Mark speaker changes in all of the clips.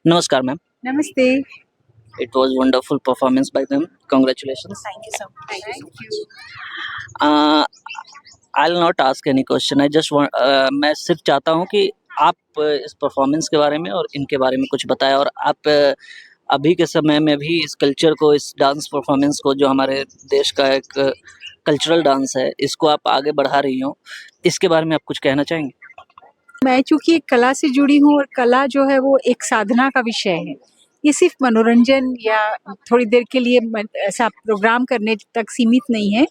Speaker 1: नमस्कार ma'am.
Speaker 2: Namaste.
Speaker 1: It was wonderful performance by them. Congratulations.
Speaker 2: Thank you so much. Thank you.
Speaker 1: Uh, I'll not ask any question. I just want मैं सिर्फ चाहता हूँ कि आप इस परफॉर्मेंस के बारे में और इनके बारे में कुछ बताएं और आप अभी के समय में भी इस कल्चर को, इस डांस परफॉर्मेंस को, जो हमारे देश का एक कल्चरल डांस है, इसको आप आगे बढ़ा रही हो, इसके बारे में आप कुछ कहना चाहेंगे?
Speaker 2: मैं चूंकि एक कला से जुड़ी हूँ और कला जो है वो एक साधना का विषय है। ये सिर्फ मनोरंजन या थोड़ी देर के लिए ऐसा प्रोग्राम करने तक सीमित नहीं है।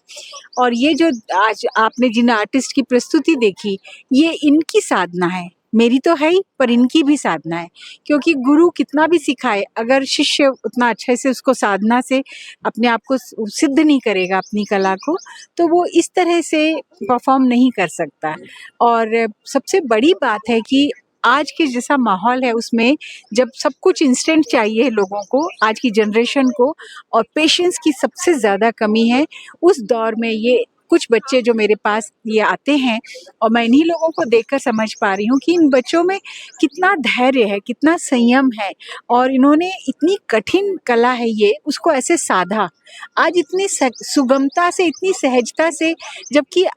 Speaker 2: और ये जो आज आपने जिन आर्टिस्ट की प्रस्तुति देखी, ये इनकी साधना है। मेरी तो है ही, पर इनकी भी साधना है। क्योंकि गुरु कितना भी सिखाए, अगर शिष्य उतना अच्छे से उसको साधना से अपने आप को सिद्ध नहीं करेगा अपनी कला को, तो वो इस तरह से परफॉर्म नहीं कर सकता। और सबसे बड़ी बात है कि आज के जैसा माहौल है उसमें जब सब कुछ इंस्टेंट चाहिए लोगों को, आज की जनरेशन को, और पेशेंस की सबसे ज़्यादा कमी है, उस दौर में ये कुछ बच्चे जो मेरे पास ये आते हैं और मैं इन्हीं लोगों को देखकर समझ पा रही हूँ कि इन बच्चों में कितना धैर्य है, कितना संयम है, और इन्होंने इतनी कठिन कला है ये, उसको ऐसे साधा आज इतनी सुगमता से, इतनी सहजता से, जबकि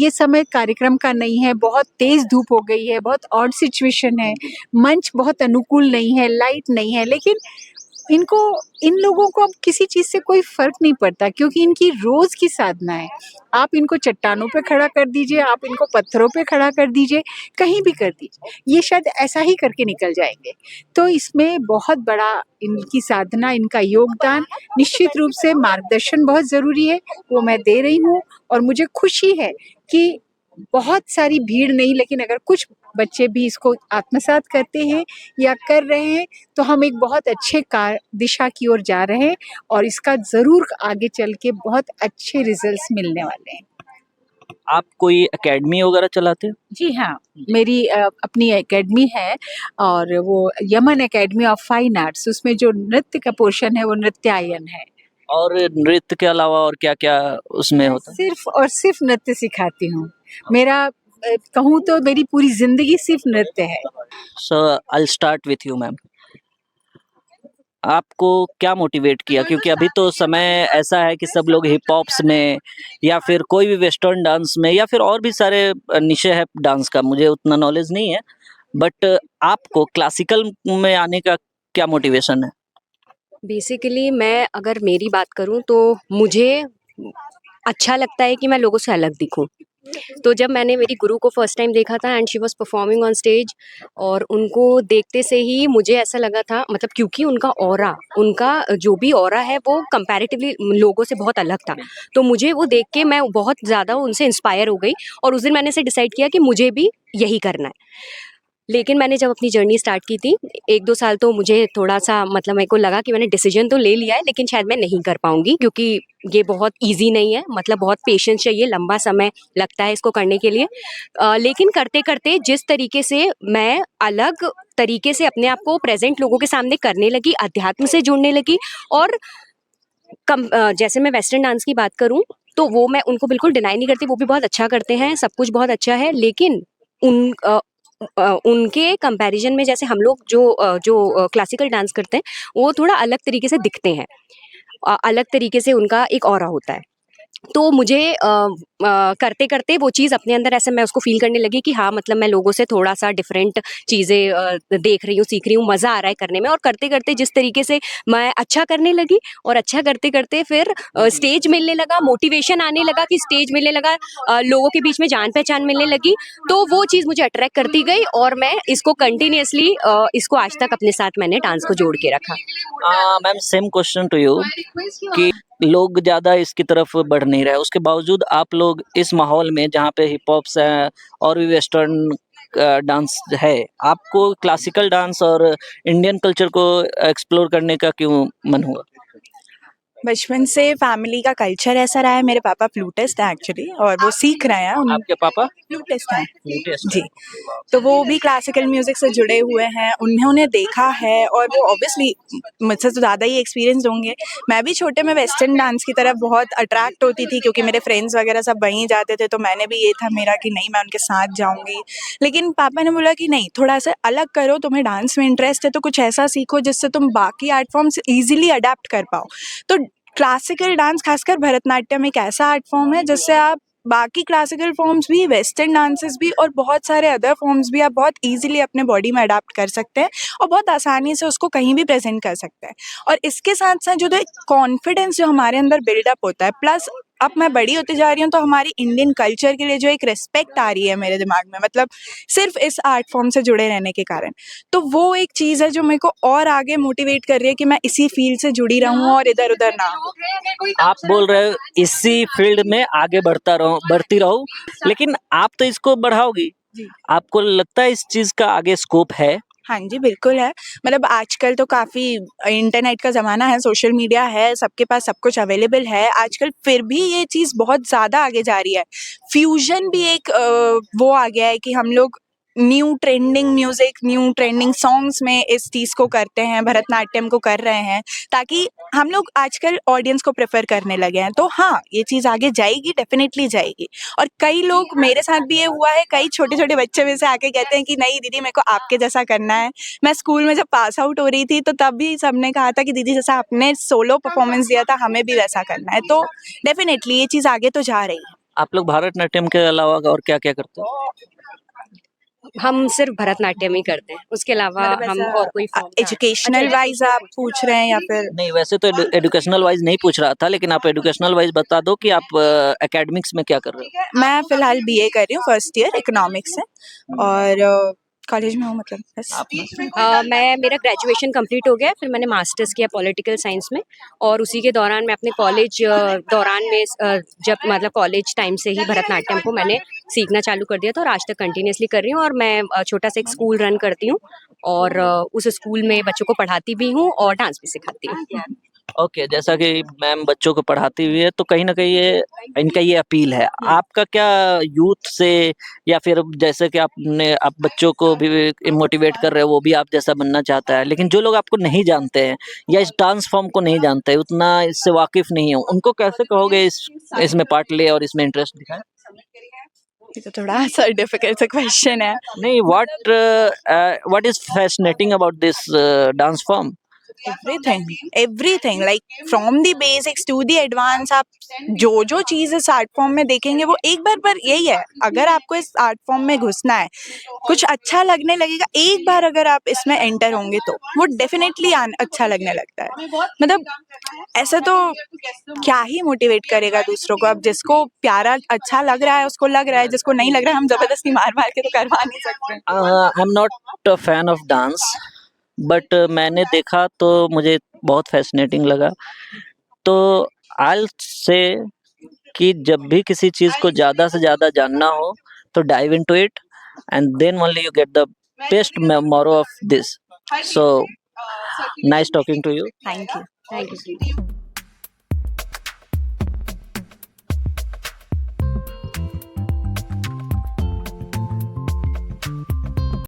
Speaker 2: ये समय कार्यक्रम का नहीं है, बहुत तेज धूप हो गई है, बहुत ऑड सिचुएशन है, मंच बहुत अनुकूल नहीं है, लाइट नहीं है, लेकिन इन लोगों को अब किसी चीज़ से कोई फ़र्क नहीं पड़ता, क्योंकि इनकी रोज़ की साधना है। आप इनको चट्टानों पे खड़ा कर दीजिए, आप इनको पत्थरों पे खड़ा कर दीजिए, कहीं भी कर दीजिए, ये शायद ऐसा ही करके निकल जाएंगे। तो इसमें बहुत बड़ा इनकी साधना, इनका योगदान, निश्चित रूप से मार्गदर्शन बहुत ज़रूरी है, वो मैं दे रही हूँ। और मुझे खुशी है कि बहुत सारी भीड़ नहीं, लेकिन अगर कुछ बच्चे भी इसको आत्मसात करते हैं या कर रहे हैं, तो हम एक बहुत अच्छे दिशा की ओर जा रहे हैं, और इसका ज़रूर आगे चल के बहुत अच्छे रिजल्ट्स मिलने वाले हैं।
Speaker 1: आप कोई एकेडमी वगैरह चलाते हो?
Speaker 2: जी हाँ, मेरी अपनी एकेडमी है, और वो Yemen academy of fine arts, उसमें जो नृत्य का पोर्शन है वो नृत्यायन है।
Speaker 1: और नृत्य के अलावा और क्या-क्या उसमें होता है?
Speaker 2: सिर्फ और सिर्फ नृत्य सिखाती हूँ। मेरा कहूँ तो मेरी पूरी ज़िंदगी सिर्फ नृत्य है।
Speaker 1: So I will start with you ma'am. आपको क्या मोटिवेट किया? क्योंकि अभी तो समय ऐसा है कि सब लोग हिप हॉप्स में या फिर कोई भी वेस्टर्न डांस में या फिर और भी सारे निशे है डांस का, मुझे उतना नॉलेज नहीं है, बट आपको क्लासिकल में आने का क्या मोटिवेशन है?
Speaker 3: बेसिकली मैं अगर मेरी बात करूँ तो मुझे अच्छा लगता है कि मैं लोगों से अलग दिखूँ। तो जब मैंने मेरी गुरु को फर्स्ट टाइम देखा था and she was performing on stage, और उनको देखते से ही मुझे ऐसा लगा था, मतलब क्योंकि उनका जो भी ऑरा है वो कंपैरेटिवली लोगों से बहुत अलग था। तो मुझे वो देख के मैं बहुत ज़्यादा उनसे इंस्पायर हो गई, और उस दिन मैंने ऐसे डिसाइड किया कि मुझे भी यही करना है। लेकिन मैंने जब अपनी जर्नी स्टार्ट की थी, 1-2 साल तो मुझे थोड़ा-सा, मतलब मेरे को लगा कि मैंने डिसीजन तो ले लिया है, लेकिन शायद मैं नहीं कर पाऊँगी, क्योंकि ये बहुत ईज़ी नहीं है, मतलब बहुत पेशेंस चाहिए, लंबा समय लगता है इसको करने के लिए। लेकिन करते-करते जिस तरीके से मैं अलग तरीके से अपने आप को प्रेज़ेंट लोगों के सामने करने लगी, अध्यात्म से जुड़ने लगी, और जैसे मैं वेस्टर्न डांस की बात करूँ, तो वो मैं उनको बिल्कुल डिनाई नहीं करती, वो भी बहुत अच्छा करते हैं, सब कुछ बहुत अच्छा है, लेकिन उनके कंपैरिजन में जैसे हम लोग जो क्लासिकल डांस करते हैं, वो थोड़ा अलग तरीके से दिखते हैं। अलग तरीके से उनका एक ऑरा होता है। तो मुझे करते-करते वो चीज़ अपने अंदर ऐसे मैं उसको फ़ील करने लगी कि हाँ, मतलब मैं लोगों से थोड़ा-सा डिफरेंट चीज़ें देख रही हूँ, सीख रही हूँ, मज़ा आ रहा है करने में, और करते-करते जिस तरीके से मैं अच्छा करने लगी, और अच्छा करते-करते फिर स्टेज मिलने लगा, मोटिवेशन आने लगा कि स्टेज मिलने लगा, लोगों के बीच में जान-पहचान मिलने लगी, तो वो चीज़ मुझे अट्रैक्ट करती गई, और मैं इसको कंटिन्यूअसली इसको आज तक अपने साथ मैंने डांस को जोड़ के रखा।
Speaker 1: Ma'am same question to you कि लोग ज़्यादा इसकी तरफ बढ़ नहीं रहे, उसके बावजूद आप लोग इस माहौल में जहाँ पे हिप हॉप्स है और भी वेस्टर्न डांस है, आपको क्लासिकल डांस और इंडियन कल्चर को एक्सप्लोर करने का क्यों मन हुआ?
Speaker 4: बचपन से फैमिली का कल्चर ऐसा रहा है, मेरे पापा फ्लूटिस्ट हैं एक्चुअली और वो सीख रहे हैं,
Speaker 1: आपके पापा
Speaker 4: फ्लूटिस्ट हैं
Speaker 1: फ्लूटिस्ट
Speaker 4: जी। तो वो भी क्लासिकल म्यूजिक से जुड़े हुए हैं, उन्होंने देखा है और वो ऑब्वियसली मुझसे तो ज़्यादा ही एक्सपीरियंस होंगे। मैं भी छोटे में वेस्टर्न डांस की तरफ बहुत अट्रैक्ट होती थी क्योंकि मेरे फ्रेंड्स वगैरह सब वहीं जाते थे, तो मैंने भी ये था मेरा कि नहीं मैं उनके साथ जाऊंगी। लेकिन पापा ने बोला कि नहीं, थोड़ा सा अलग करो, तुम्हें डांस में इंटरेस्ट है तो कुछ ऐसा सीखो जिससे तुम बाकी आर्ट फॉर्म्स ईजिली अडेप्ट कर पाओ। तो क्लासिकल डांस, खासकर भरतनाट्यम, एक ऐसा आर्ट फॉर्म है जिससे आप बाकी क्लासिकल फॉर्म्स भी, वेस्टर्न डांसेस भी और बहुत सारे अदर फॉर्म्स भी आप बहुत इजीली अपने बॉडी में अडाप्ट कर सकते हैं और बहुत आसानी से उसको कहीं भी प्रेजेंट कर सकते हैं। और इसके साथ साथ जो कॉन्फिडेंस जो हमारे अंदर बिल्डअप होता है, प्लस अब मैं बड़ी होती जा रही हूँ तो हमारी इंडियन कल्चर के लिए जो एक रिस्पेक्ट आ रही है मेरे दिमाग में, मतलब सिर्फ इस आर्ट फॉर्म से जुड़े रहने के कारण, तो वो एक चीज़ है जो मेरे को और आगे मोटिवेट कर रही है कि मैं इसी फील्ड से जुड़ी रहूँ और इधर उधर ना हो।
Speaker 1: आप बोल रहे हो इसी फील्ड में आगे बढ़ती रहो, लेकिन आप तो इसको बढ़ाओगी।
Speaker 4: जी।
Speaker 1: आपको लगता है इस चीज का आगे स्कोप है?
Speaker 4: हाँ जी, बिल्कुल है। मतलब आजकल तो काफ़ी इंटरनेट का ज़माना है, सोशल मीडिया है, सबके पास सब कुछ अवेलेबल है आजकल, फिर भी ये चीज़ बहुत ज़्यादा आगे जा रही है। फ्यूज़न भी एक वो आ गया है कि हम लोग new trending music, new trending songs में इस चीज़ को करते हैं, भरतनाट्यम को कर रहे हैं, ताकि हम लोग आजकल ऑडियंस को प्रेफ़र करने लगे हैं। तो हाँ, ये चीज़ आगे जाएगी, डेफ़िनिटली जाएगी। और कई लोग, मेरे साथ भी ये हुआ है, कई छोटे-छोटे बच्चे मेरे से आके कहते हैं कि नहीं दीदी, मेरे को आपके जैसा करना है। मैं स्कूल में जब पास आउट हो रही थी तो तब भी सबने कहा था कि दीदी जैसा आपने सोलो परफॉर्मेंस दिया था, हमें भी वैसा करना है। तो डेफिनेटली ये चीज़ आगे तो जा रही है।
Speaker 1: आप लोग भारतनाट्यम के अलावा और क्या-क्या करते हो?
Speaker 3: हम सिर्फ भरतनाट्यम ही करते हैं, उसके अलावा
Speaker 4: मतलब
Speaker 3: हम
Speaker 4: ऐसा
Speaker 3: और कोई फॉर्म
Speaker 4: एजुकेशनल वाइज़ आप पूछ रहे हैं या फिर?
Speaker 1: नहीं, वैसे तो एजुकेशनल वाइज नहीं पूछ रहा था, लेकिन आप एजुकेशनल वाइज बता दो कि आप एकेडमिक्स में क्या कर रहे हो?
Speaker 4: मैं फ़िलहाल बीए कर रही हूँ, फर्स्ट ईयर इकोनॉमिक्स से, और कॉलेज में हूँ, मतलब बस।
Speaker 3: मेरा ग्रेजुएशन कंप्लीट हो गया है, फिर मैंने मास्टर्स किया पॉलिटिकल साइंस में, और उसी के दौरान मैं अपने कॉलेज दौरान में जब मतलब कॉलेज टाइम से ही भरतनाट्यम को मैंने सीखना चालू कर दिया था और आज तक कंटिन्यूअसली कर रही हूँ। और मैं छोटा सा एक स्कूल रन करती हूँ और उस स्कूल में बच्चों को पढ़ाती भी हूँ और डांस भी सिखाती हूँ।
Speaker 1: ओके, जैसा कि मैम बच्चों को पढ़ाती हुई है, तो कहीं न कहीं ये इनका ये अपील है। आपका क्या यूथ से, या फिर जैसे कि आप बच्चों को भी मोटिवेट कर रहे हो, वो भी आप जैसा बनना चाहता है। लेकिन जो लोग आपको नहीं जानते हैं या इस डांस फॉर्म को नहीं जानते हैं, उतना इससे वाकिफ़ नहीं है, उनको कैसे कहोगे इसमें पार्ट लें और इसमें इंटरेस्ट दिखाएँ?
Speaker 4: ये तो थोड़ा सा डिफिकल्ट सा क्वेश्चन है।
Speaker 1: नहीं, what is fascinating about this dance form?
Speaker 4: Everything like from the basics to the advance, आप जो चीज़ इस आर्ट फॉर्म में देखेंगे वो एक बार, पर यही है, अगर आपको इस आर्ट फॉर्म में घुसना है, कुछ अच्छा लगने लगेगा एक बार, अगर आप इसमें एंटर होंगे तो वो डेफिनेटली अच्छा लगने लगता है। मतलब ऐसा तो क्या ही मोटिवेट करेगा दूसरों को, अब जिसको प्यारा अच्छा लग रहा है उसको लग रहा है, जिसको नहीं लग रहा है हम जबरदस्ती मार मार के तो करवा नहीं सकते।
Speaker 1: I am not a fan of dance, but मैंने देखा तो मुझे बहुत फैसिनेटिंग लगा। तो आई विल से कि जब भी किसी चीज़ को ज़्यादा से ज़्यादा जानना हो, तो dive into it and then only you get the best marrow of this. So nice talking to you.
Speaker 4: Thank you.
Speaker 3: Thank you.